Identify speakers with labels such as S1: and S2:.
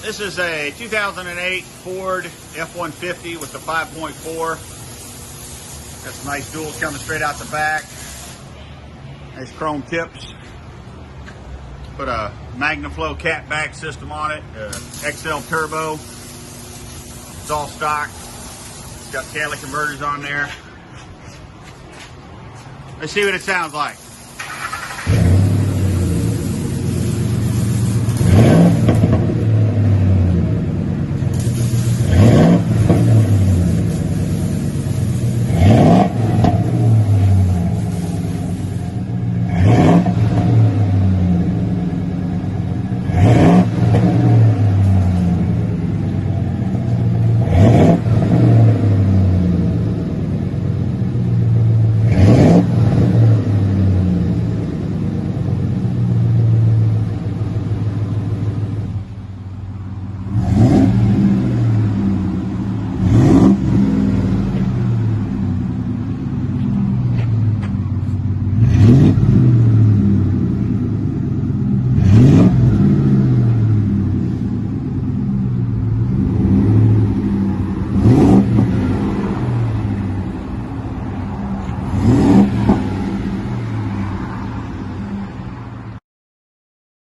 S1: This is a 2008 Ford F150 with the 5.4. Got some nice duals coming straight out the back. Nice chrome tips. Put a Magnaflow cat bag system on it. XL turbo. It's all stock. It's got catalytic converters on there. Let's see what it sounds like.